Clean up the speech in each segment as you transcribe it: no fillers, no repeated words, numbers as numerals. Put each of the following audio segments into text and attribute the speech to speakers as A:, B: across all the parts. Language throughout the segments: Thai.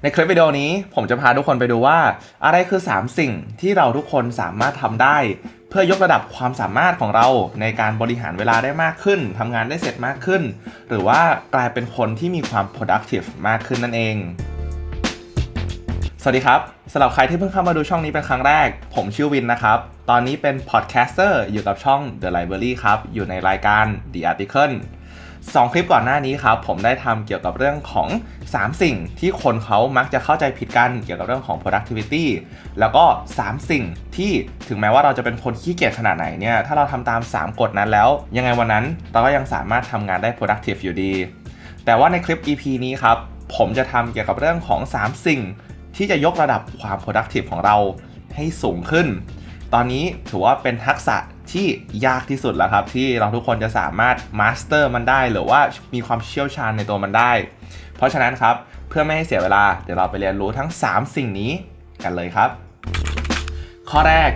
A: ในคลิปวิดีโอนี้ผมจะพาทุกคนไปดูว่าอะไรคือ3สิ่งที่เราทุกคนสามารถทำได้เพื่อยกระดับความสามารถของเราในการบริหารเวลาได้มากขึ้นทำงานได้เสร็จมากขึ้นหรือว่ากลายเป็นคนที่มีความ productive มากขึ้นนั่นเองสวัสดีครับสำหรับใครที่เพิ่งเข้ามาดูช่องนี้เป็นครั้งแรกผมชื่อวินนะครับตอนนี้เป็น podcaster อยู่กับช่อง The Library ครับอยู่ในรายการ The Article 2 คลิปก่อนหน้านี้ครับผมได้ทำเกี่ยวกับเรื่องของ3สิ่งที่คนเขามักจะเข้าใจผิดกันเกี่ยวกับเรื่องของ productivity แล้วก็3สิ่งที่ถึงแม้ว่าเราจะเป็นคนขี้เกียจขนาดไหนเนี่ยถ้าเราทำตาม3กฎนั้นแล้วยังไงวันนั้นเราก็ยังสามารถทำงานได้ productive อยู่ดีแต่ว่าในคลิป EP นี้ครับผมจะทำเกี่ยวกับเรื่องของ3สิ่งที่จะยกระดับความ productive ของเราให้สูงขึ้นตอนนี้ถือว่าเป็นทักษะที่ยากที่สุดแล้วครับที่เราทุกคนจะสามารถมาสเตอร์มันได้หรือว่ามีความเชี่ยวชาญในตัวมันได้เพราะฉะนั้นครับเพื่อไม่ให้เสียเวลาเดี๋ยวเราไปเรียนรู้ทั้ง3สิ่งนี้กันเลยครับข้อแรก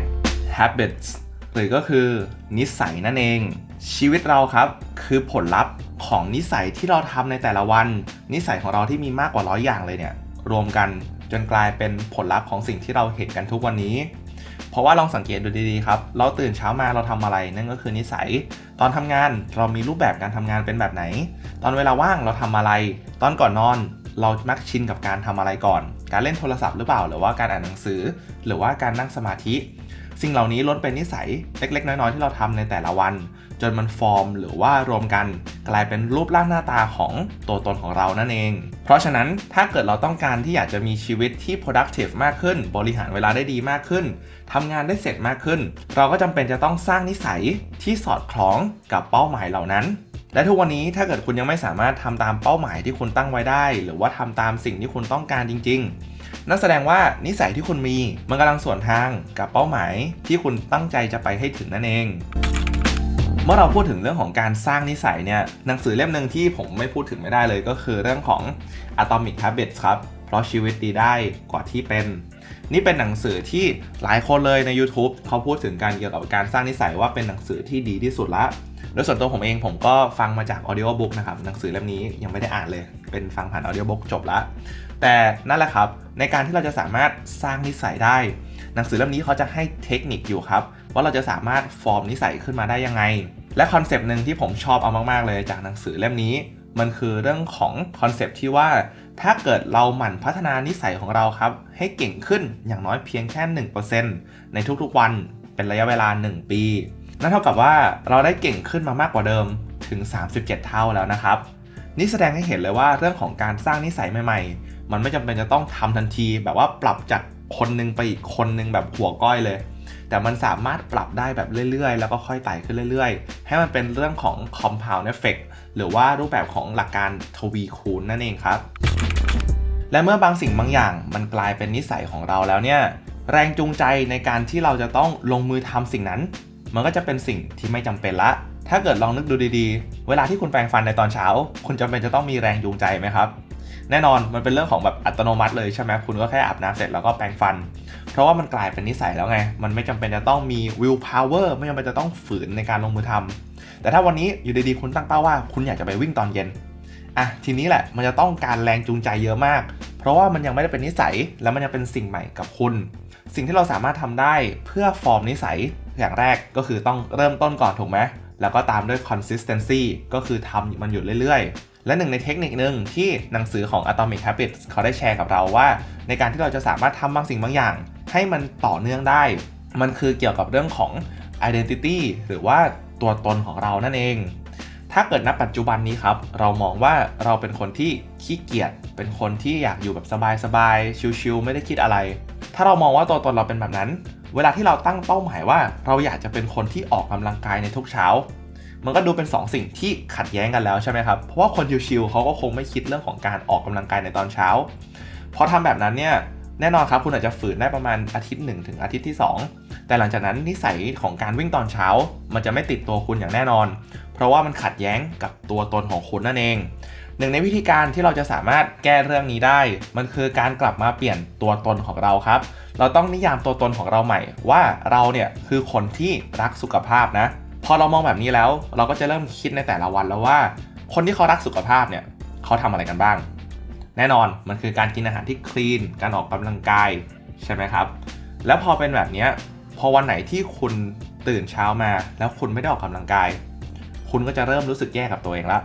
A: habits หรือก็คือนิสัยนั่นเองชีวิตเราครับคือผลลัพธ์ของนิสัยที่เราทำในแต่ละวันนิสัยของเราที่มีมากกว่า100อย่างเลยเนี่ยรวมกันจนกลายเป็นผลลัพธ์ของสิ่งที่เราเห็นกันทุกวันนี้เพราะว่าลองสังเกตดูดีๆครับเราตื่นเช้ามาเราทำอะไรนั่นก็คือนิสัยตอนทำงานเรามีรูปแบบการทำงานเป็นแบบไหนตอนเวลาว่างเราทำอะไรตอนก่อนนอนเรามักชินกับการทำอะไรก่อนการเล่นโทรศัพท์หรือเปล่าหรือว่าการอ่านหนังสือหรือว่าการนั่งสมาธิสิ่งเหล่านี้ล้วนเป็นนิสัยเล็กๆน้อยๆที่เราทำในแต่ละวันจนมันฟอร์มหรือว่ารวมกันกลายเป็นรูปร่างหน้าตาของตัวตนของเรานั่นเองเพราะฉะนั้นถ้าเกิดเราต้องการที่อยากจะมีชีวิตที่ productive มากขึ้นบริหารเวลาได้ดีมากขึ้นทำงานได้เสร็จมากขึ้นเราก็จำเป็นจะต้องสร้างนิสัยที่สอดคล้องกับเป้าหมายเหล่านั้นและทุกวันนี้ถ้าเกิดคุณยังไม่สามารถทำตามเป้าหมายที่คุณตั้งไว้ได้หรือว่าทำตามสิ่งที่คุณต้องการจริงๆนั่นแสดงว่านิสัยที่คุณมีมันกำลังสวนทางกับเป้าหมายที่คุณตั้งใจจะไปให้ถึงนั่นเองเมื่อเราพูดถึงเรื่องของการสร้างนิสัยเนี่ยหนังสือเล่มหนึ่งที่ผมไม่พูดถึงไม่ได้เลยก็คือเรื่องของ Atomic Habits ครับเพราะชีวิตดีได้กว่าที่เป็นนี่เป็นหนังสือที่หลายคนเลยใน YouTube เขาพูดถึงการเกี่ยวกับการสร้างนิสัยว่าเป็นหนังสือที่ดีที่สุดละโดยส่วนตัวผมเองผมก็ฟังมาจาก Audio Book นะครับหนังสือเล่มนี้ยังไม่ได้อ่านเลยเป็นฟังผ่าน Audio Book จบละแต่นั่นแหละครับในการที่เราจะสามารถสร้างนิสัยได้หนังสือเล่มนี้เขาจะให้เทคนิคอยู่ครับว่าเราจะสามารถฟอร์มนิสัยขึ้นมาได้ยังไงและคอนเซปต์หนึ่งที่ผมชอบเอามากๆเลยจากหนังสือเล่มนี้มันคือเรื่องของคอนเซปต์ที่ว่าถ้าเกิดเราหมั่นพัฒนานิสัยของเราครับให้เก่งขึ้นอย่างน้อยเพียงแค่ 1% ในทุกๆวันเป็นระยะเวลา1 ปีนั่นเท่ากับว่าเราได้เก่งขึ้นมามากกว่าเดิมถึง37เท่าแล้วนะครับนี่แสดงให้เห็นเลยว่าเรื่องของการสร้างนิสัยใหม่ๆมันไม่จำเป็นจะต้องทำทันทีแบบว่าปรับจากคนนึงไปอีกคนนึงแบบหัวก้อยเลยแต่มันสามารถปรับได้แบบเรื่อยๆแล้วก็ค่อยไต่ขึ้นเรื่อยๆให้มันเป็นเรื่องของ compound effect หรือว่ารูปแบบของหลักการทวีคูณนั่นเองครับและเมื่อบางสิ่งบางอย่างมันกลายเป็นนิสัยของเราแล้วเนี่ยแรงจูงใจในการที่เราจะต้องลงมือทำสิ่งนั้นมันก็จะเป็นสิ่งที่ไม่จำเป็นละถ้าเกิดลองนึกดูดีๆเวลาที่คุณแปรงฟันในตอนเช้าคุณจำเป็นจะต้องมีแรงจูงใจไหมครับแน่นอนมันเป็นเรื่องของแบบอัตโนมัติเลยใช่ไหมคุณก็แค่อาบน้ำเสร็จแล้วก็แปรงฟันเพราะว่ามันกลายเป็นนิสัยแล้วไงมันไม่จำเป็นจะต้องมี will power ไม่จำเป็นจะต้องฝืนในการลงมือทำแต่ถ้าวันนี้อยู่ดีๆคุณตั้งเป้าว่าคุณอยากจะไปวิ่งตอนเย็นทีนี้แหละมันจะต้องการแรงจูงใจเยอะมากเพราะว่ามันยังไม่ได้เป็นนิสัยแล้วมันยังเป็นสิ่งใหม่กับคุณสิ่งที่เราสามารถทำได้เพื่อฟอร์มนิสัยอย่างแรกก็คือต้องเริ่มต้นก่อนถูกไหมแล้วก็ตามด้วย consistency ก็คือทำมันอยู่เรื่อยๆและหนึ่งในเทคนิคหนึ่งที่หนังสือของ Atomic Habits เขาได้แชร์กับเราว่าในการที่เราจะสามารถทำบางสิ่งบางอย่างให้มันต่อเนื่องได้มันคือเกี่ยวกับเรื่องของ identity หรือว่าตัวตนของเรานั่นเองถ้าเกิดณปัจจุบันนี้ครับเรามองว่าเราเป็นคนที่ขี้เกียจเป็นคนที่อยากอยู่แบบสบายๆชิลๆไม่ได้คิดอะไรถ้าเรามองว่าตัวตนเราเป็นแบบนั้นเวลาที่เราตั้งเป้าหมายว่าเราอยากจะเป็นคนที่ออกกำลังกายในทุกเช้ามันก็ดูเป็น2 สิ่งที่ขัดแย้งกันแล้วใช่ไหมครับเพราะว่าคนชิลๆเขาก็คงไม่คิดเรื่องของการออกกำลังกายในตอนเช้าพอทำแบบนั้นเนี่ยแน่นอนครับคุณอาจจะฝืนได้ประมาณอาทิตย์1ถึงอาทิตย์ที่2แต่หลังจากนั้นนิสัยของการวิ่งตอนเช้ามันจะไม่ติดตัวคุณอย่างแน่นอนเพราะว่ามันขัดแย้งกับตัวตนของคุณนั่นเองหนึ่งในวิธีการที่เราจะสามารถแก้เรื่องนี้ได้มันคือการกลับมาเปลี่ยนตัวตนของเราครับเราต้องนิยามตัวตนของเราใหม่ว่าเราเนี่ยคือคนที่รักสุขภาพนะพอเรามองแบบนี้แล้วเราก็จะเริ่มคิดในแต่ละวันแล้วว่าคนที่เขารักสุขภาพเนี่ยเขาทำอะไรกันบ้าง แน่นอนมันคือการกินอาหารที่คลีนการออกกำลังกายใช่ไหมครับแล้วพอเป็นแบบนี้พอวันไหนที่คุณตื่นเช้ามาแล้วคุณไม่ได้ออกกำลังกายคุณก็จะเริ่มรู้สึกแย่กับตัวเองละ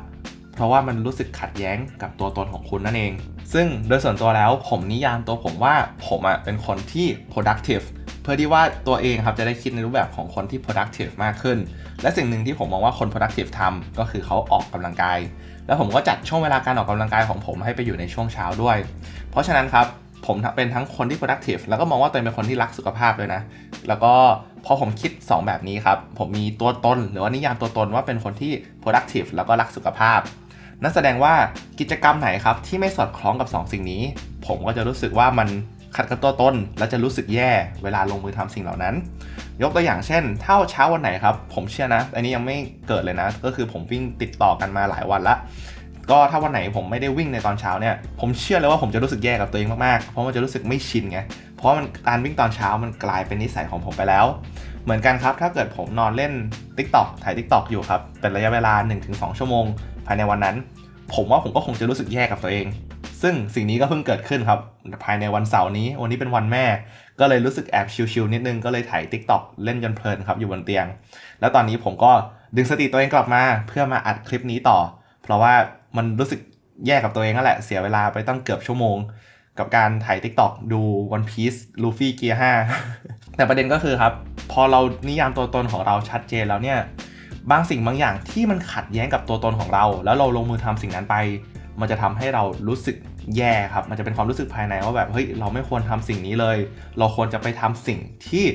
A: เพราะว่ามันรู้สึกขัดแย้งกับตัวตนของคุณนั่นเองซึ่งโดยส่วนตัวแล้วผมนิยามตัวผมว่าผมเป็นคนที่ productive เพื่อที่ว่าตัวเองครับจะได้คิดในรูปแบบของคนที่ productive มากขึ้นและสิ่งหนึ่งที่ผมมองว่าคน productive ทำก็คือเขาออกกำลังกายแล้วผมก็จัดช่วงเวลาการออกกำลังกายของผมให้ไปอยู่ในช่วงเช้าด้วยเพราะฉะนั้นครับผมเป็นทั้งคนที่ productive แล้วก็มองว่าตัวเองเป็นคนที่รักสุขภาพด้วยนะแล้วก็พอผมคิด2แบบนี้ครับผมมีตัวตนหรือว่านิยามตัวตนว่าเป็นคนที่ productive แล้วก็รักสุขภาพนั่นแสดงว่ากิจกรรมไหนครับที่ไม่สอดคล้องกับ2สิ่งนี้ผมก็จะรู้สึกว่ามันขัดกับตัวตนและจะรู้สึกแย่เวลาลงมือทำสิ่งเหล่านั้นยกตัวอย่างเช่นถ้าเช้าวันไหนครับผมเชื่อนะอันนี้ยังไม่เกิดเลยนะก็คือผมวิ่งติดต่อกันมาหลายวันละก็ถ้าวันไหนผมไม่ได้วิ่งในตอนเช้าเนี่ยผมเชื่อเลยว่าผมจะรู้สึกแย่กับตัวเองมากๆเพราะมันจะรู้สึกไม่ชินไงเพราะมันการวิ่งตอนเช้ามันกลายเป็นนิสัยของผมไปแล้วเหมือนกันครับถ้าเกิดผมนอนเล่น TikTok ถ่าย TikTok อยู่ครับเป็นระยะเวลา 1-2 ชั่วโมงภายในวันนั้นผมว่าผมก็คงจะรู้สึกแย่กับตัวเองซึ่งสิ่งนี้ก็เพิ่งเกิดขึ้นครับภายในวันเสาร์นี้วันนี้เป็นวันแม่ก็เลยรู้สึกแอบชิลๆนิดนึงก็เลยถ่าย TikTok เล่นจนเพลินครับอยู่บนเตียงแล้วตอนนี้ผมก็ดึงสติตัวเองกลับมาเพื่อมาอัดคลิปนี้ต่อเพราะว่ามันรู้สึกแย่กับตัวเองนั่นแหละเสียเวลาไปตั้งเกือบชั่วโมงกับการถ่าย TikTok ดู One Piece Luffy Gear 5 แต่ประเด็นก็คือครับพอเรานิยามตัวตนของเราชัดเจนแล้วเนี่ยบางสิ่งบางอย่างที่มันขัดแย้งกับตัวตนของเราแล้วเราลงมือทำสิ่งนั้นไปมันจะทำให้เรารู้สึกแย่ครับมันจะเป็นความรู้สึกภายในว่าแบบเฮ้ยเราไม่ควรทำสิ่งนี้เลยเราควรจะไปทำสิ่งที่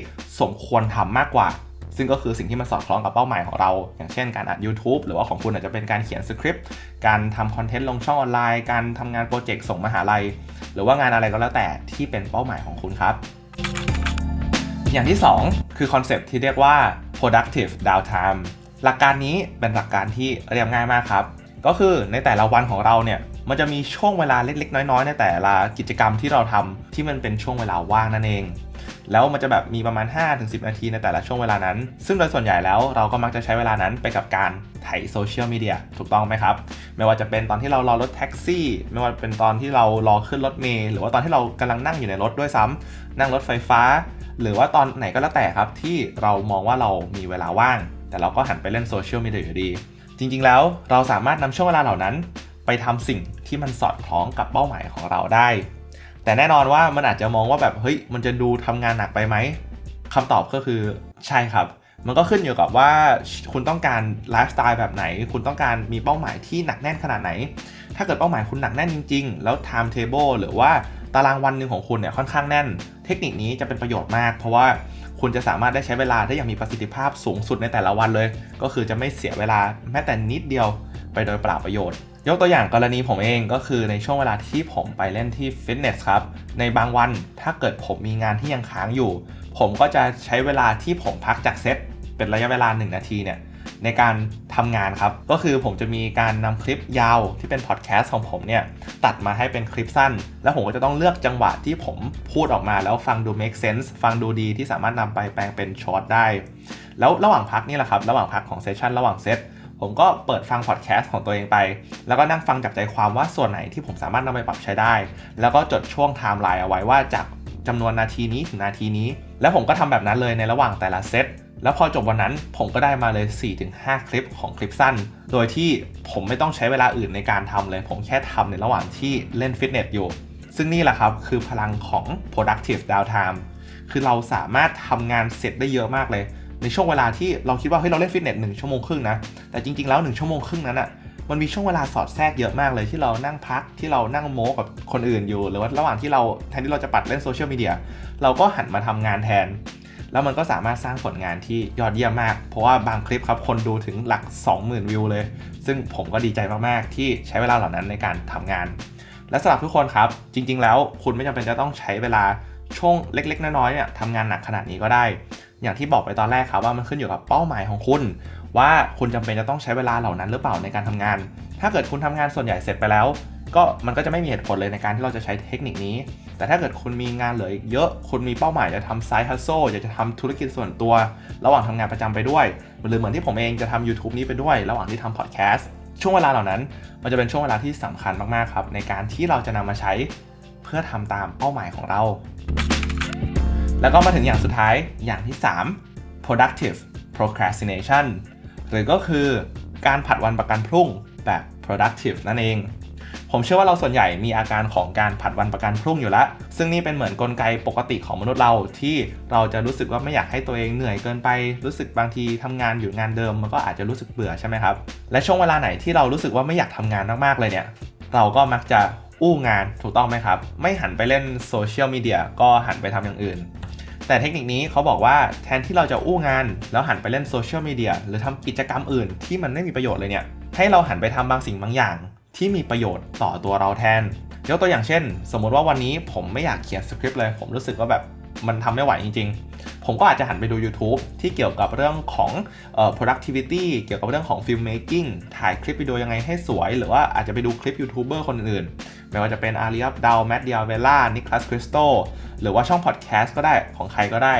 A: สมควรทำมากกว่าซึ่งก็คือสิ่งที่มันสอดคล้องกับเป้าหมายของเราอย่างเช่นการอัด YouTube หรือว่าของคุณอาจจะเป็นการเขียนสคริปต์การทำคอนเทนต์ลงช่องออนไลน์การทำงานโปรเจกต์ส่งมหาลัยหรือว่างานอะไรก็แล้วแต่ที่เป็นเป้าหมายของคุณครับอย่างที่2คือคอนเซปต์ที่เรียกว่า productive downtime หลักการนี้เป็นหลักการที่เรียบง่ายมากครับก็คือในแต่ละวันของเราเนี่ยมันจะมีช่วงเวลาเล็กๆน้อยๆในแต่ละกิจกรรมที่เราทำที่มันเป็นช่วงเวลาว่างนั่นเองแล้วมันจะแบบมีประมาณ 5-10 นาทีในแต่ละช่วงเวลานั้นซึ่งโดยส่วนใหญ่แล้วเราก็มักจะใช้เวลานั้นไปกับการไถโซเชียลมีเดียถูกต้องไหมครับไม่ว่าจะเป็นตอนที่เรารอรถแท็กซี่ไม่ว่าเป็นตอนที่เรารอขึ้นรถเมล์หรือว่าตอนที่เรากำลังนั่งอยู่ในรถด้วยซ้ำนั่งรถไฟฟ้าหรือว่าตอนไหนก็แล้วแต่ครับที่เรามองว่าเรามีเวลาว่างแต่เราก็หันไปเล่นโซเชียลมีเดียอยู่ดีจริงๆแล้วเราสามารถนำช่วงเวลาเหล่านั้นไปทำสิ่งที่มันสอดคล้องกับเป้าหมายของเราได้แต่แน่นอนว่ามันอาจจะมองว่าแบบเฮ้ยมันจะดูทำงานหนักไปไหมคำตอบก็คือใช่ครับมันก็ขึ้นอยู่กับว่าคุณต้องการไลฟ์สไตล์แบบไหนคุณต้องการมีเป้าหมายที่หนักแน่นขนาดไหนถ้าเกิดเป้าหมายคุณหนักแน่นจริงๆแล้ว time table หรือว่าตารางวันหนึ่งของคุณเนี่ยค่อนข้างแน่นเทคนิคนี้จะเป็นประโยชน์มากเพราะว่าคุณจะสามารถได้ใช้เวลาได้อย่างมีประสิทธิภาพสูงสุดในแต่ละวันเลยก็คือจะไม่เสียเวลาแม้แต่นิดเดียวไปโดยเปล่าประโยชน์ยกตัวอย่างกรณีผมเองก็คือในช่วงเวลาที่ผมไปเล่นที่ฟิตเนสครับในบางวันถ้าเกิดผมมีงานที่ยังค้างอยู่ผมก็จะใช้เวลาที่ผมพักจากเซตเป็นระยะเวลา1นาทีเนี่ยในการทำงานครับก็คือผมจะมีการนำคลิปยาวที่เป็นพอดแคสต์ของผมเนี่ยตัดมาให้เป็นคลิปสั้นแล้วผมก็จะต้องเลือกจังหวะที่ผมพูดออกมาแล้วฟังดู make sense ฟังดูดีที่สามารถนำไปแปลงเป็นช็อตได้แล้วระหว่างพักนี่แหละครับระหว่างพักของเซสชั่นระหว่างเซตผมก็เปิดฟังพอดแคสต์ของตัวเองไปแล้วก็นั่งฟังจับใจความว่าส่วนไหนที่ผมสามารถนำไปปรับใช้ได้แล้วก็จดช่วงไทม์ไลน์เอาไว้ว่าจากจำนวนนาทีนี้ถึงนาทีนี้แล้วผมก็ทำแบบนั้นเลยในระหว่างแต่ละเซตแล้วพอจบวันนั้นผมก็ได้มาเลย 4-5 คลิปของคลิปสั้นโดยที่ผมไม่ต้องใช้เวลาอื่นในการทำเลยผมแค่ทำในระหว่างที่เล่นฟิตเนสอยู่ซึ่งนี่แหละครับคือพลังของ productive downtime คือเราสามารถทำงานเสร็จได้เยอะมากเลยในช่วงเวลาที่เราคิดว่าเฮ้ยเราเล่นฟิตเนส1ชั่วโมงครึ่งนะแต่จริงๆแล้ว1ชั่วโมงครึ่งนั้นอ่ะมันมีช่วงเวลาสอดแทรกเยอะมากเลยที่เรานั่งพักที่เรานั่งโม้กับคนอื่นอยู่หรือว่าระหว่างที่เราแทนที่เราจะปัดเล่นโซเชียลมีเดียเราก็หันมาทำงานแทนแล้วมันก็สามารถสร้างผลงานที่ยอดเยี่ยมมากเพราะว่าบางคลิปครับคนดูถึงหลัก 20,000 วิวเลยซึ่งผมก็ดีใจมากๆที่ใช้เวลาเหล่านั้นในการทำงานและสำหรับทุกคนครับจริงๆแล้วคุณไม่จำเป็นจะต้องใช้เวลาช่วงเล็กๆน้อยๆเนี่ยทำงานหนักขนาดนี้ก็ได้อย่างที่บอกไปตอนแรกครับว่ามันขึ้นอยู่กับเป้าหมายของคุณว่าคุณจำเป็นจะต้องใช้เวลาเหล่านั้นหรือเปล่าในการทำงานถ้าเกิดคุณทำงานส่วนใหญ่เสร็จไปแล้วก็มันก็จะไม่มีเหตุผลเลยในการที่เราจะใช้เทคนิคนี้แต่ถ้าเกิดคุณมีงานเหลืออีกเยอะคุณมีเป้าหมายจะทำไซด์ฮัสโซอยากจะทำธุรกิจส่วนตัวระหว่างทำงานประจำไปด้วยหรือเหมือนที่ผมเองจะทำ YouTube นี้ไปด้วยระหว่างที่ทำพอดแคสต์ ช่วงเวลาเหล่านั้นมันจะเป็นช่วงเวลาที่สำคัญมากๆครับในการที่เราจะนำมาใช้เพื่อทำตามเป้าหมายของเราแล้วก็มาถึงอย่างสุดท้ายอย่างที่3 productive procrastination หรือก็คือการผัดวันประกันพรุ่งแบบ productive นั่นเองผมเชื่อว่าเราส่วนใหญ่มีอาการของการผัดวันประกันพรุ่งอยู่แล้วซึ่งนี่เป็นเหมือนกลไกปกติของมนุษย์เราที่เราจะรู้สึกว่าไม่อยากให้ตัวเองเหนื่อยเกินไปรู้สึกบางทีทำงานอยู่งานเดิมมันก็อาจจะรู้สึกเบื่อใช่ไหมครับและช่วงเวลาไหนที่เรารู้สึกว่าไม่อยากทำงานมากๆเลยเนี่ยเราก็มักจะอู้งานถูกต้องไหมครับไม่หันไปเล่นโซเชียลมีเดียก็หันไปทำอย่างอื่นแต่เทคนิคนี้เขาบอกว่าแทนที่เราจะอู้งานแล้วหันไปเล่นโซเชียลมีเดียหรือทำกิจกรรมอื่นที่มันไม่มีประโยชน์เลยเนี่ยให้เราหันไปทำบางสิ่งบางอย่างที่มีประโยชน์ต่อตัวเราแทนยกตัวอย่างเช่นสมมติว่าวันนี้ผมไม่อยากเขียนสคริปต์เลยผมรู้สึกว่าแบบมันทำไม่ไหวจริงๆผมก็อาจจะหันไปดู YouTube ที่เกี่ยวกับเรื่องของ productivity เกี่ยวกับเรื่องของ filmmaking ถ่ายคลิปวิดีโอยังไงให้สวยหรือว่าอาจจะไปดูคลิปยูทูบเบอร์คนอื่นไม่ว่าจะเป็นอารีอับดาวแมตต์ดิอาเวล่านิคลัสคริสโตหรือว่าช่องพอดแคสต์ก็ได้ของใครก็ได้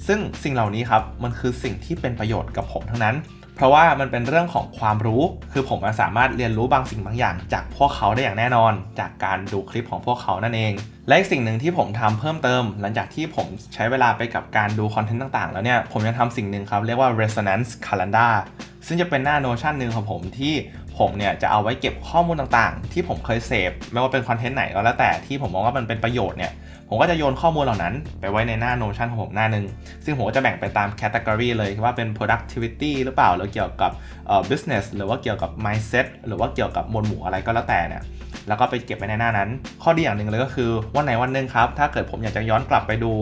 A: ซึ่งสิ่งเหล่านี้ครับมันคือสิ่งที่เป็นประโยชน์กับผมทั้งนั้นเพราะว่ามันเป็นเรื่องของความรู้คือผมสามารถเรียนรู้บางสิ่งบางอย่างจากพวกเขาได้อย่างแน่นอนจากการดูคลิปของพวกเขานั่นเองและอีกสิ่งหนึ่งที่ผมทำเพิ่มเติมหลังจากที่ผมใช้เวลาไปกับการดูคอนเทนต์ต่างๆแล้วเนี่ยผมยังทำสิ่งหนึ่งครับเรียกว่า resonance calendar ซึ่งจะเป็นหน้า Notion หนึ่งของผมที่ผมเนี่ยจะเอาไว้เก็บข้อมูลต่างๆที่ผมเคยเสพไม่ว่าเป็นคอนเทนต์ไหนก็แล้วแต่ที่ผมมองว่ามันเป็นประโยชน์เนี่ยผมก็จะโยนข้อมูลเหล่านั้นไปไว้ในหน้า Notion ของผมหน้านึงซึ่งผมก็จะแบ่งไปตาม category เลยว่าเป็น productivity หรือเปล่าหรือเกี่ยวกับbusiness หรือว่าเกี่ยวกับ mindset หรือว่าเกี่ยวกับหมวดหมู่อะไรก็แล้วแต่เนี่ยแล้วก็ไปเก็บไว้ในหน้านั้นข้อดีอย่างหนึ่งเลยก็คือวันไหนวันหนึ่งครับถ้าเกิดผมอยากจะย้อนกลับไปดู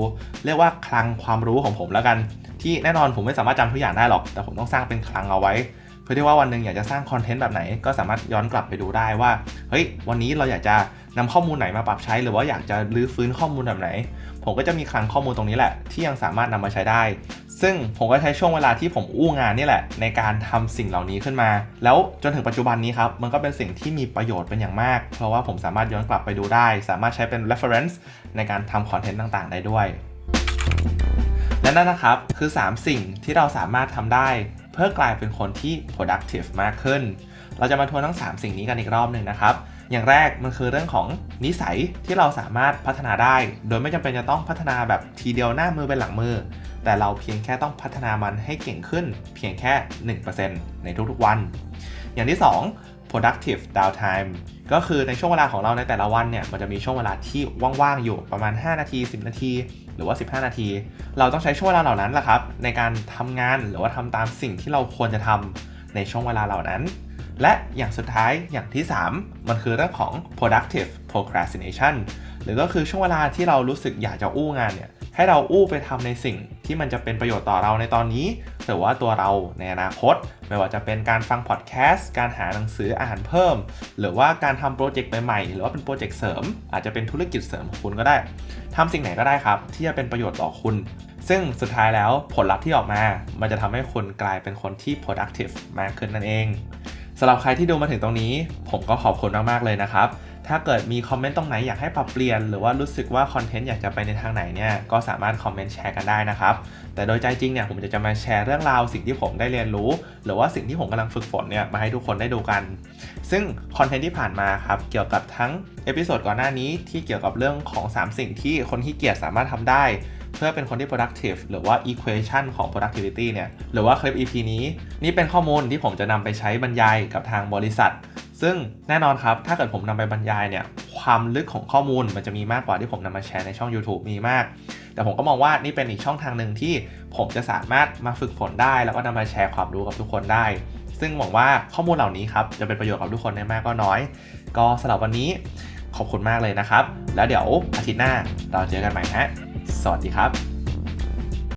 A: เรียกว่าคลังความรู้ของผมแล้วกันที่แน่นอนผมไม่สามารถจำทุกอย่างได้หรอกแต่ผมต้องสร้างเป็นคลังเอาไว้เพื่อที่ว่าวันหนึ่งอยากจะสร้างคอนเทนต์แบบไหนก็สามารถย้อนกลับไปดูได้ว่าเฮ้ยวันนี้เราอยากจะนำข้อมูลไหนมาปรับใช้หรือว่าอยากจะรื้อฟื้นข้อมูลแบบไหนผมก็จะมีคลังข้อมูลตรงนี้แหละที่ยังสามารถนำมาใช้ได้ซึ่งผมก็ใช้ช่วงเวลาที่ผมอู้งานนี่แหละในการทำสิ่งเหล่านี้ขึ้นมาแล้วจนถึงปัจจุบันนี้ครับมันก็เป็นสิ่งที่มีประโยชน์เป็นอย่างมากเพราะว่าผมสามารถย้อนกลับไปดูได้สามารถใช้เป็น reference ในการทำคอนเทนต์ต่างๆได้ด้วยและนั่นนะครับคือ3สิ่งที่เราสามารถทำได้เพื่อกลายเป็นคนที่ productive มากขึ้นเราจะมาทวนทั้ง3สิ่งนี้กันอีกรอบหนึ่งนะครับอย่างแรกมันคือเรื่องของนิสัยที่เราสามารถพัฒนาได้โดยไม่จำเป็นจะต้องพัฒนาแบบทีเดียวหน้ามือเป็นหลังมือแต่เราเพียงแค่ต้องพัฒนามันให้เก่งขึ้นเพียงแค่ 1% ในทุกๆวันอย่างที่2 productive downtime ก็คือในช่วงเวลาของเราในแต่ละวันเนี่ยมันจะมีช่วงเวลาที่ว่างๆอยู่ประมาณ5นาที10นาทีหรือว่า15นาทีเราต้องใช้ช่วงเวลาเหล่านั้นแหละครับในการทำงานหรือว่าทำตามสิ่งที่เราควรจะทำในช่วงเวลาเหล่านั้นและอย่างสุดท้ายอย่างที่3มันคือเรื่องของ productive procrastination หรือก็คือช่วงเวลาที่เรารู้สึกอยากจะอู้งานเนี่ยให้เราอู้ไปทำในสิ่งที่มันจะเป็นประโยชน์ต่อเราในตอนนี้หรือว่าตัวเราในอนาคตไม่ว่าจะเป็นการฟังพอดแคสต์การหาหนังสืออ่านเพิ่มหรือว่าการทำโปรเจกต์ใหม่ๆหรือว่าเป็นโปรเจกต์เสริมอาจจะเป็นธุรกิจเสริมของคุณก็ได้ทำสิ่งไหนก็ได้ครับที่จะเป็นประโยชน์ต่อคุณซึ่งสุดท้ายแล้วผลลัพธ์ที่ออกมามันจะทำให้คุณกลายเป็นคนที่ productive มากขึ้นนั่นเองสำหรับใครที่ดูมาถึงตรงนี้ผมก็ขอบคุณมากๆเลยนะครับถ้าเกิดมีคอมเมนต์ตรงไหนอยากให้ปรับเปลี่ยนหรือว่ารู้สึกว่าคอนเทนต์อยากจะไปในทางไหนเนี่ยก็สามารถคอมเมนต์แชร์กันได้นะครับแต่โดยใจจริงเนี่ยผมจะมาแชร์เรื่องราวสิ่งที่ผมได้เรียนรู้หรือว่าสิ่งที่ผมกำลังฝึกฝนเนี่ยมาให้ทุกคนได้ดูกันซึ่งคอนเทนต์ที่ผ่านมาครับเกี่ยวกับทั้งเอพิโซดก่อนหน้านี้ที่เกี่ยวกับเรื่องของ3สิ่งที่คนขี้เกียจสามารถทำได้เพื่อเป็นคนที่ productive หรือว่า equation ของ productivity เนี่ยหรือว่าคลิป EP นี้นี่เป็นข้อมูลที่ผมจะนำไปใช้บรรยายกับทางบริษัทซึ่งแน่นอนครับถ้าเกิดผมนำไปบรรยายเนี่ยความลึกของข้อมูลมันจะมีมากกว่าที่ผมนำมาแชร์ในช่อง YouTube มีมากแต่ผมก็มองว่านี่เป็นอีกช่องทางหนึ่งที่ผมจะสามารถมาฝึกฝนได้แล้วก็นำมาแชร์ความรู้กับทุกคนได้ซึ่งหวังว่าข้อมูลเหล่านี้ครับจะเป็นประโยชน์กับทุกคนได้มากก็น้อยก็สำหรับวันนี้ขอบคุณมากเลยนะครับแล้วเดี๋ยวอาทิตย์หน้าเราเจอกันใหม่ฮะสวัสดีครับ